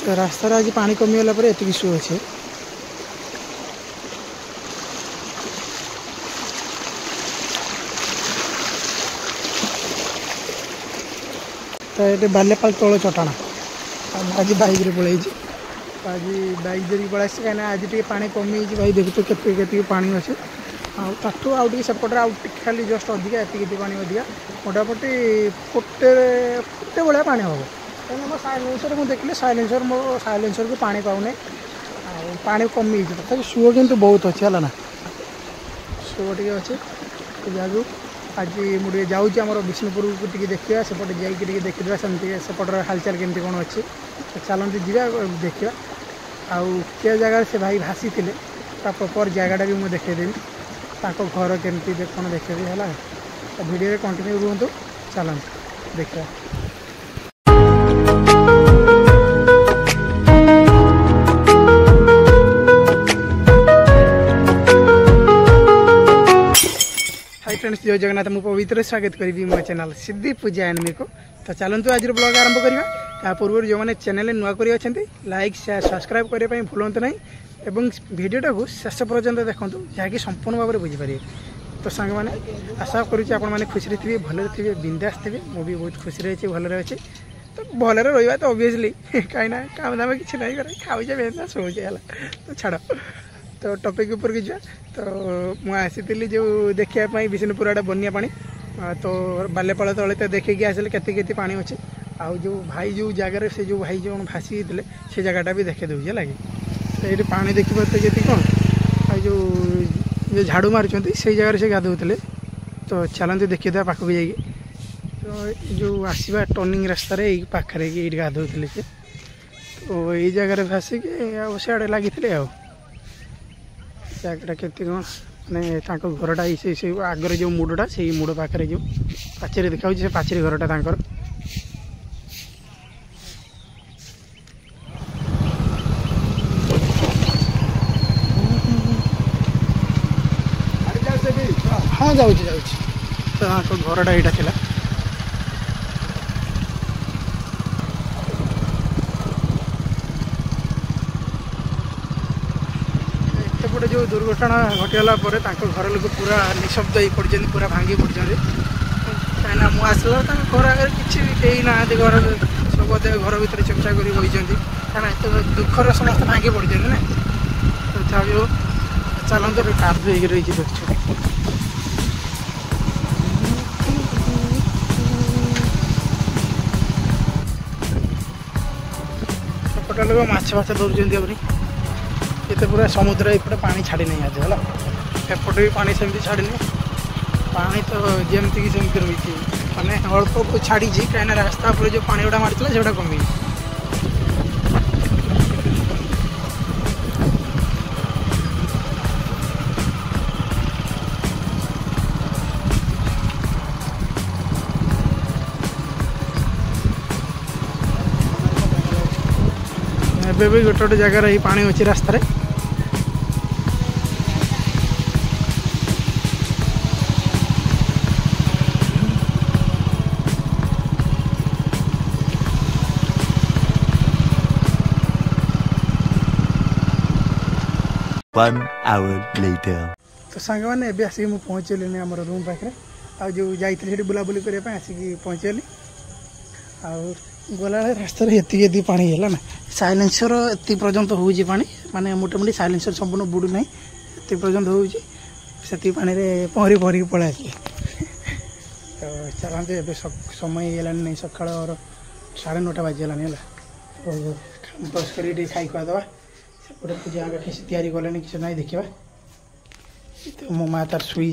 तो रास्तार आज पानी कमिगला पर एतिक शो अच्छे तो ये बालेपाल तल चटाण आज बैक पलि आज बैक धरिकी पलि कहीं आज टे पा कमी भाई देखु के पानी अच्छे आठू आउ सेपटे आउ खाली जस्ट अधिका एति पानी अधिका मोटामोटी फुटे भाया पानी हम कहीं मो साइलेंसर मुझे देखिए साइलेंसर मो साइलेंसर को पानी पाऊने पानी कमी तथा सुओ किंतु बहुत अच्छे है ना सुओ टे अच्छे जहाँ आज मुझे जाऊँगी आम विष्णुपुर को देखा सेपटे जाइए देखीदा सेमती सेपटर हालचाल केमती कौन अच्छे चलते जा देखा आउ के जगह से भाई भासी थे प्रॉपर जगटा भी मुझे देखदेवी ताको घर केमती कौन देखेबी है वीडियो कंटिन्यू रुहतु चलते देखा हाय फ्रेंड्स जय जगन्नाथ मु पवित्र स्वागत करी मो चैनल सिद्धि पूजा एनमी को तो चलतु आज ब्लॉग आरंभ करवा या पूर्व जो मैंने चैनल नुआ कर लाइक शेयर सब्सक्राइब करने भूलु ना एवं भिडटा को शेष पर्यंत देखूँ जहाँकि संपूर्ण भाव में बुझीपारे तो सांग मैंने आशा करुँचे खुशी थे भले थे बिंदास थे मुझे बहुत खुशी अच्छे भलरे अच्छे तो भलरे रहा तो ऑब्वियसली कहीं काम दाम कि नहीं करे खाऊचे बिंदास सोचे है तो छाड़ तो टॉपिक ऊपर की जा तो मुझे जो देखापी विष्णुपुर आड़े बनिया पानी तो बालेपाल तले तो देखिए आसिले केते पानी अच्छे आउ जो भाई जो जगार से जो भाई जो भासी से जगटा भी देखे दूसरी है तो ये पानी देखिए जी कौन जो झाड़ू मार्च से जगह से गाधोते तो चलते देखिए पाखक जाइए तो जो आसवा टर्निंग रास्तार पाखे ये गाधोते से तो ये जगह भासिक सियाड़े लगी जगटा के कौन मैंने घरटा से आगर जो मुड़टा से मुड़ पाखे जो पाचेरी देखा से पाचेरी घरटा तांकर हाँ जाऊँ तो घरटा यहाँ था एपटे जो दुर्घटना घटीगला घर लोग पूरा निशब्द हो पड़ पूरा भांगी पड़ कहीं मुझे घर आगे किसी भी कहीं ना घर सब घर भितर चर्चा कर बही कहीं दुखर समस्त भांगी पड़ ना तो चलते कादू रही देखो सेपटे लोग माछ फाछ धरुँच ये पूरा समुद्र एपटे पानी छाड़ी नहीं आज है एपटे भी पानी सेमती छाड़ी पानी तो जमती कि सेमती रही मैंने अल्प को छाड़ी कहीं रास्ता पर जो पानी गुड़ा मारता से कमी एवं भी गोटे गोटे जगार ही पानी अच्छी रास्तार 1 hour later तो सांग मैंने एवं आसिक मुझे पहुँचली आम रूम पाखे आ जो जाइए बुलाबुली करने आसिक पहुँचली गला रास्तार ये पानी है ना साइलेंसर एति पर्यंत हो पानी मोटामोटी साइलेंसर संपूर्ण बुड़ू ना ये पर्यंत होती पानी पहरी पहरिक पलि आस तो चलते ए समय है नहीं सका 9:30 बाजीगलानी है बस कर खाई खुआदवा सेपटे पूजा तैयारी कले किसी ना देखा तो मो माँ तार शुई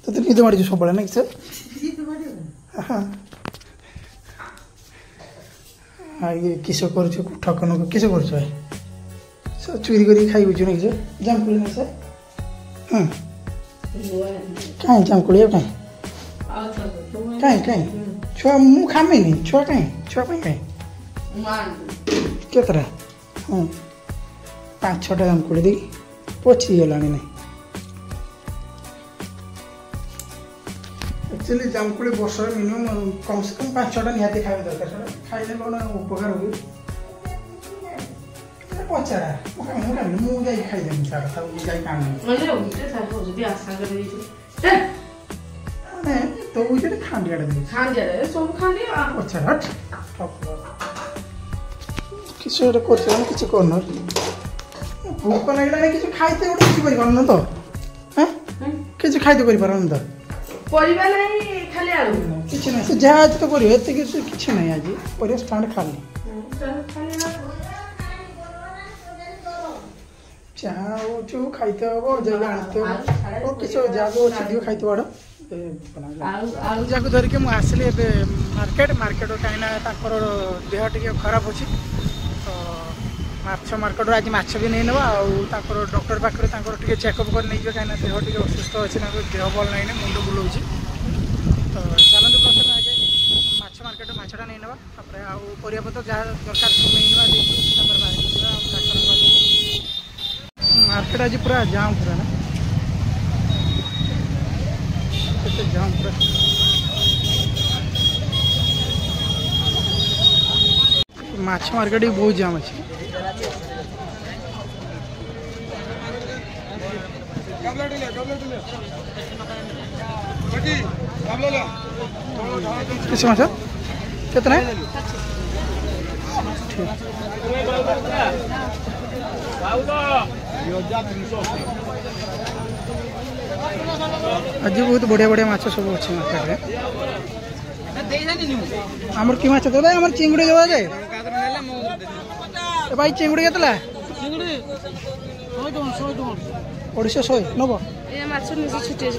तो निद माड़ी सब ना किस हाँ ये किस कर ठकन को किस कर चोरी कर खाई बुझु ना किस जामकुड़ी ना सर हाँ कहीं जामकुड़ी कहीं कहीं कहीं छुआ मु खामेनी छुआ कहीं छुआ कहीं केतरा हाँ 5-6टा जामकुड़ी दी पची गलानी नहीं एक्चुअली जामकुड़ी वर्ष मिनिमम कम से कम 5-6टा निहाती खाଇବା दरकार खाइले कौन उपकार हुए ପଚାରା ମୁଁ ଯାଇ ଖାଇଦେବି ସାର୍ ତାକୁ ଯାଇ କାମ ମାନେ ତୋ ଭିତରେ ଖାଣ୍ଡିଆଟା ଦେବି ସବୁ ଖାଣ୍ଡି ପଚାରା କିଛି ଗୋଟେ କରୁଛ କିଛି କରୁନ ଭୋକ ଲାଗିଲାଣି କିଛି ଖାଇତେ ଗୋଟେ କିଛି କରିପାରୁନ ତ କିଛି ଖାଇତେ କରିପାରୁନ ତ ପରିବା ନାହିଁ ଖାଲି ଆଳୁ କିଛି ନାହିଁ ସେ ଯାହା ଆଜି ତ କରିବ ଏତେ କିଛି ନାହିଁ ଆଜି ପରିବା ଷ୍ଟାଣ୍ଡ ଖାଲି ଚାହା ହଉଛୁ ଖାଇତେ ହବ ଯାହା ଆଣିତେ ହବ କିଛି ଯାହାକୁ ଅଛି ଦିଅ ଖାଇତେ ବାଡ଼ ପୂଜାକୁ ଧରିକି ମୁଁ ଆସିଲି ଏବେ ମାର୍କେଟ କାହିଁକିନା ତାଙ୍କର ଦେହ ଟିକେ ଖରାପ ଅଛି ତ ମାଛ ମାର୍କେଟରୁ ଆଜି ମାଛ ବି ନେଇ ନେବା ଆଉ ତାଙ୍କର ଡକ୍ଟର ପାଖରେ ତାଙ୍କର ଟିକେ ଚେକଅପ୍ କରି ନେଇଯିବେ କାହିଁକିନା ଦେହ ଟିକେ ଅସୁସ୍ଥ ଅଛି ତାଙ୍କର ଦେହ ଭଲ ନାହିଁ ନା ମୁଣ୍ଡ ବୁଲଉଛି ତ ଚାଲନ୍ତୁ ପ୍ରଥମେ ଆଗେ ମାଛ ମାର୍କେଟରୁ ମାଛଟା ନେଇ ନେବା ତାପରେ ଆଉ ପରିବାପତ୍ର ଯାହା ଦରକାର ସବୁ ନେଇ ନେବା ଦେଇକି ତାପରେ ବାହାରିକି ଯିବା ଆଉ ଡାକ୍ତରଙ୍କ ପାଖକୁ ମାର୍କେଟ ଆଜି ପୁରା ଜାମ୍ ପୁରା ନା କେତେ ଜାମ୍ ପୁରା ମାଛ ମାର୍କେଟ ବି ବହୁତ ଜାମ୍ ଅଛି किस माछ कितना आज बहुत बढ़िया बढ़िया माछ सब अच्छे मार्केट आमर कि माछ देबे आमर चिंगुड़ी देबा जे भाई चिंगुड़ी केतला ओडिशा 100 नबो ए माछ निसे छुटी अछि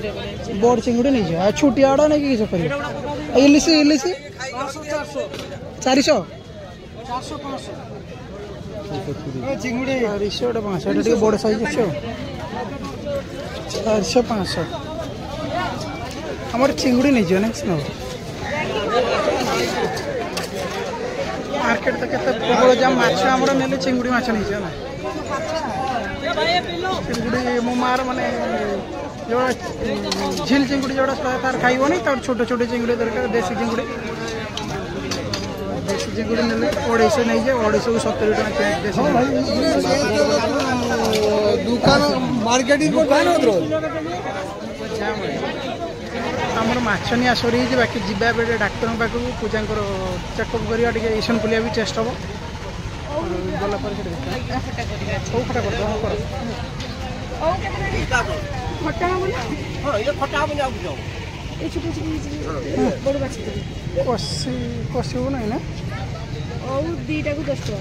बड़ चिंगुड़ी नहीं जे आ छुटी आड़ा नहीं किस करी इलिसी 400 चिंगुड़ी 400 500 टे बड़ साइज छै 400 500 हमर चिंगुड़ी नहीं जे ना सुनो मार्केट तो केते प्रबल जाम माछ हमर नेले चिंगुड़ी माछ नहीं जे ना चिंगुड़ी मो मार माने जो झील चिंगुड़ी जोड़ा तार खाइबो नहीं तार छोटे छोटे चिंगुड़ी दरकार देसी चिंगुड़ी नेले 250 नहीं जे 270 टका देसी दुकान मार्केटिंग दुकान होद्रो हमर माछ निया सरी जे बाकी जिबा बेटे डॉक्टर पाखु पूजांकर चेकअप करिया टिके इसन पुलिया भी टेस्ट हबो गला पर से फटा कर दो कर ओ केतना फटा बोला हां ये फटा बन जाऊ जाऊ ए छोटे छोटे बड़ बाछ कोसी हो नहीं ना ओ दीटा को 10 टका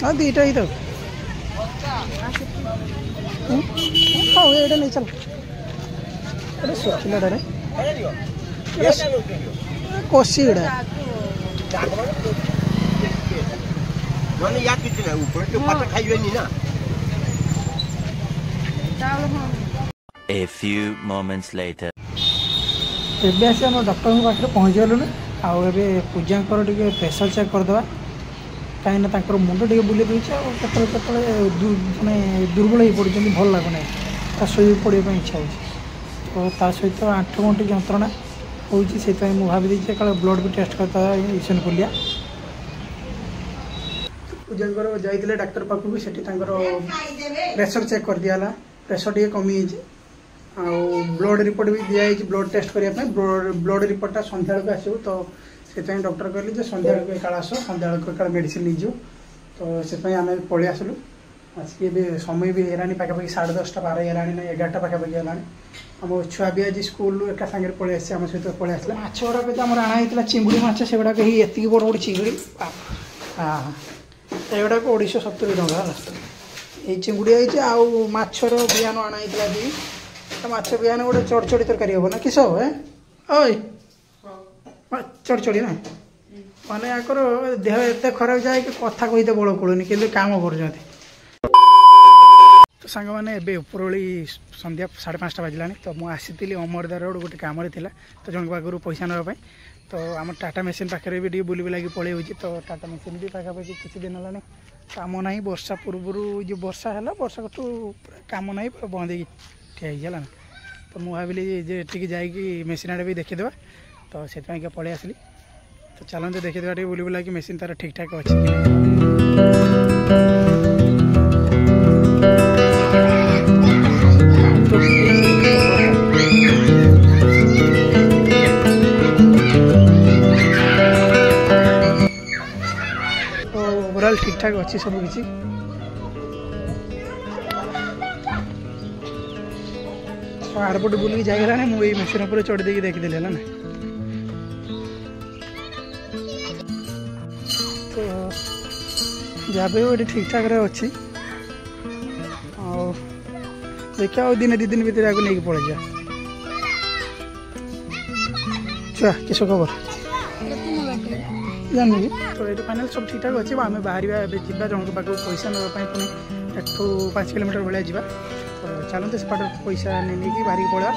हां दीटा ही तो हां एटा नहीं चल अरे सोचिला डरे कोसी एटा माने या किछ ना ऊपर तो फटा खाइबे नी ना A few moments later. एबे आसे हम डॉक्टर पाखे पहुँच गलु ना आउ ए पूजाकर टे प्रेसर चेक करदे कहीं ताकर मुंड टे बुले दूसरे माने दुर्बल हो पड़े भल लगुना शोई पड़ापी इच्छा हो तो ता सहित आंठु गंठि जंत्रणा होती से भावी ब्लड भी टेस्ट करता इसन पुलिया पूजाकर जाइए डाक्तर पाखु से प्रेसर चेक कर दिया प्रेसर टे कमी ब्लड रिपोर्ट भी दिखाई ब्लड टेस्ट करने ब्लड रिपोर्टा सन्ध्या बेलू आसो तो से डॉक्टर कहले सन्ध्या बेलू एकाल आस सन्ध्या बेलू एकाल मेडिसिन नहीं तो से आम पलि आसलु आसिक समय भी हेरानी पाखापाखि 10:30 12 हेरानी ना 11टा पाखापाखि हेलानी आम छुआ भी आज स्कूल एका सागर पलि आम सहित पलि आसला माछ गुड़ाक आम अणाई चिंगुड़ी माछ से गुड़ाक एति बड़ बड़ चिंगुड़ी हाँ एगुड़ा 270 टका ये चिंगुड़ी आई माछर बिहान अणाई भी तो माछ बिहान गोटे चढ़चड़ी तरकारी हम ना किस हे ओए चढ़चड़ी ना माने आकर देह एत खराब जाए कि कथा कहते बड़ पड़ूनी कि काम कर तो सांग मैंने ए उपरओली संध्या 5:30 बाजिला तो मुझे आसी अमरदार रोड गोटे कम तो जन पाखु पैसा नापी तो आम टाटा मेसीन पाखे भी बुल बुलाकी पलि तो टाटा मेसीन भी पाखापाखि किसी दिन है काम ना वर्षा पूर्व जो वर्षा है वर्षा तो काम ना बंद ठिया है तो मुझे भाविली टे जाकि मेसीन आड़े भी देखीदे तो से पलि आसली तो चलते देखीदे बुल बुलाकी मेसीन तार ठीक ठाक अच्छी फिलहाल ठीक ठाक अच्छी सब किसी आरपटे बुल जाइगला मुझे मेसीन उपर चढ़ी देकी देखीदेली है ना तो जहाँ भी ये ठीक ठाक अच्छी देखिए दिन 2 दिन भितर आगे नहीं पड़े जा छुआ किस खबर जानी तो ये फाइनाल सब ठीक ठाक अच्छे आम बाहर जा जन पाक पैसा नापी पुणी 5 किलोमीटर भाया जा तो चलते से पैसा नहीं बाहर पड़ा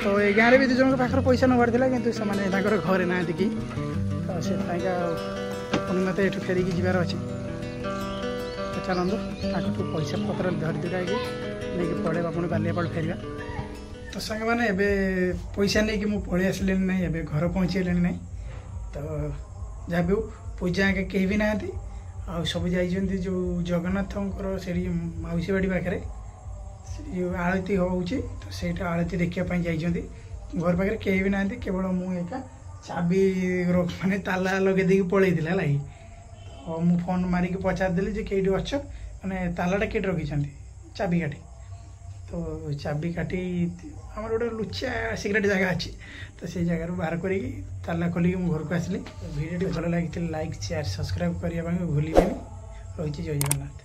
तो ये गाँव में भी 2 जन पाखे पैसा नबार था कि घरे ना कि तो से पुणी मत ये फेरिकी जबार अच्छे तो चलतु पैसा पत्र धरी धुरा नहीं पड़े पुणी बालियापाड़ फेरवा तो सांग मैंने पैसा नहीं कि पलि आसिले ना घर पहुँचेले ना तो जहाँ भी पूजा आगे कहीं भी ना सब जा जो जगन्नाथ से मौसी बाड़ी पाखे जो आलती होची तो सेटा आलती देखापी जाइए घर पाखे कहीं भी ना केवल मुझे चाबी माने ताला लगे देकी पलि लगे तो मु फोन मारिक पचारदेली जे कई अच्छ मैंने तालाटा केट रखी चाबी काटी तो चाबी काटी आम गोटे लुचा सिक्रेट जगह अच्छी तो से जगार बाहर करी ताला खोलिक घर को आसली भिडियो भल लगी लाइक शेयर सब्सक्राइब करने भूल रही जय जगन्नाथ।